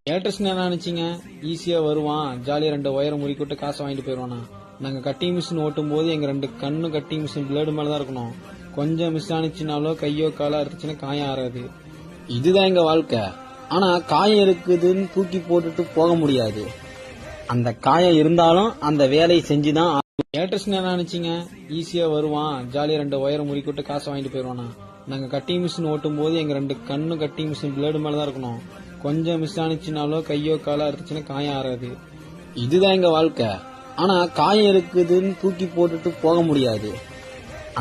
Electrician என்ன நினைச்சீங்க? ஈஸியா வருவான், ஜாலியா 2 ஒயரை முறிக்கிட்டு காசை வாங்கிட்டு போயிருவானா? நாங்க கட்டிங் மிஷின் ஓட்டும் போது எங்க 2 கண்ணு கட்டிங் மிஷின் பிளேடு மேலதான் இருக்கணும். கொஞ்சம் மிஸ் ஆனிச்சுனாலோ கையோ காலோ அறுத்துச்சுன்னா காயம் ஆறாது. இதுதான் எங்க வாழ்க்கை. ஆனா காயம் இருக்குதுன்னு தூக்கி போட்டுட்டு போக முடியாது. அந்த காயம் இருந்தாலும் அந்த வேலையை செஞ்சுதான். எலக்ட்ரிஷியன் என்ன நினைச்சீங்க? ஈஸியா வருவான், ஜாலியா 2 ஒயரை முறிக்கிட்டு காசை வாங்கிட்டு போயிருவானா? நாங்க கட்டிங் மிஷின் ஓட்டும் போது எங்க 2 கண்ணு கட்டிங் மிஷின் பிளேடு மேலதான் இருக்கணும். கொஞ்சம் மிஸ் ஆனிச்சுனாலோ கையோ காலோ அறுத்துச்சுன்னா காயம் ஆறாது. இதுதான் எங்க வாழ்க்கை. ஆனா காயம் இருக்குதுன்னு தூக்கி போட்டுட்டு போக முடியாது.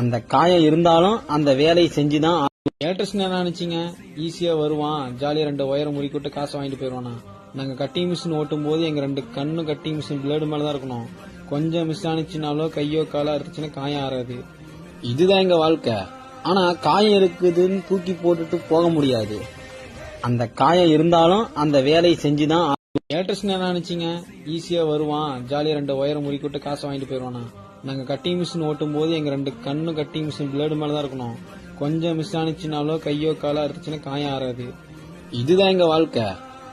அந்த காயம் இருந்தாலும் அந்த வேலையை செஞ்சுதான். எலக்ட்ரிஷியன் என்ன நினைச்சீங்க? ஈஸியா வருவான், ஜாலியா 2 ஒயரை முறிக்கிட்டு காசை வாங்கிட்டு போயிருவானா? நாங்க கட்டிங் மிஷின் ஓட்டும் போது எங்க 2 கண்ணு கட்டிங் மிஷின் பிளேடு மேலதான் இருக்கணும். கொஞ்சம் மிஸ் ஆனிச்சுனாலோ கையோ காலோ அறுத்துச்சுன்னா காயம் ஆறாது. இதுதான் எங்க வாழ்க்கை. ஆனா காயம் இருக்குதுன்னு தூக்கி போட்டுட்டு போக முடியாது. அந்த காயம் இருந்தாலும் அந்த வேலையை செஞ்சுதான். எலக்ட்ரிஷியன் என்ன நினைச்சீங்க? ஈஸியா வருவான், ஜாலியா 2 ஒயரை முறிக்கிட்டு காசை வாங்கிட்டு போயிருவானா? நாங்க கட்டிங் மிஷின் ஓட்டும் போது எங்க 2 கண்ணு கட்டிங் மிஷின் பிளேடு மேலதான் இருக்கணும். கொஞ்சம் மிஸ் ஆனிச்சுனாலோ கையோ காலோ அறுத்துச்சுன்னா காயம் ஆறாது. இதுதான் எங்க வாழ்க்கை.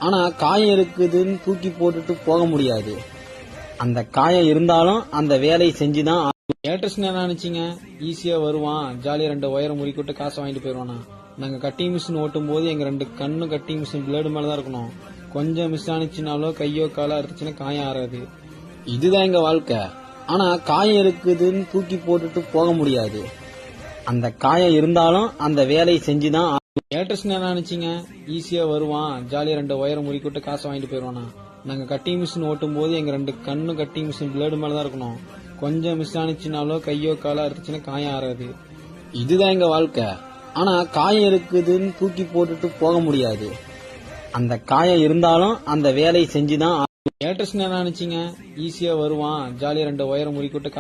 ஆனா காயம் இருக்குதுன்னு தூக்கி போட்டுட்டு போக முடியாது. அந்த காயம் இருந்தாலும் அந்த வேலையை செஞ்சுதான். எலக்ட்ரிஷியன் என்ன நினைச்சீங்க? ஈஸியா வருவான், ஜாலியா 2 ஒயரை முறிக்கிட்டு காசை வாங்கிட்டு போயிருவானா? நாங்க கட்டிங் மிஷின் ஓட்டும் போது எங்க 2 கண்ணு கட்டிங் மிஷின் பிளேடு மேலதான் இருக்கணும். கொஞ்சம் மிஸ் ஆனிச்சுனாலோ கையோ காலோ அறுத்துச்சுன்னா காயம் ஆறாது. இதுதான் எங்க வாழ்க்கை. ஆனா காயம் இருக்குதுன்னு தூக்கி போட்டுட்டு போக முடியாது. அந்த காயம் இருந்தாலும் அந்த வேலையை செஞ்சுதான். எலக்ட்ரிஷியன் என்ன நினைச்சீங்க? ஈஸியா வருவான், ஜாலியா 2 ஒயரை முறிக்கிட்டு காசை வாங்கிட்டு போயிருவானா? நாங்க கட்டிங் மிஷின் ஓட்டும் போது எங்க 2 கண்ணு கட்டிங் மிஷின் பிளேடு மேலதான் இருக்கணும். கொஞ்சம் மிஸ் ஆனிச்சுனாலோ கையோ காலோ அறுத்துச்சுன்னா காயம் ஆறாது. இதுதான் எங்க வாழ்க்கை. ஆனா காயம் இருக்குதுன்னு தூக்கி போட்டுட்டு போக முடியாது. அந்த காயம் இருந்தாலும் அந்த வேலையை செஞ்சுதான். எலக்ட்ரிஷியன் என்ன நினைச்சீங்க? ஈஸியா வருவான், ஜாலியா 2 ஒயரை முறிக்கிட்டு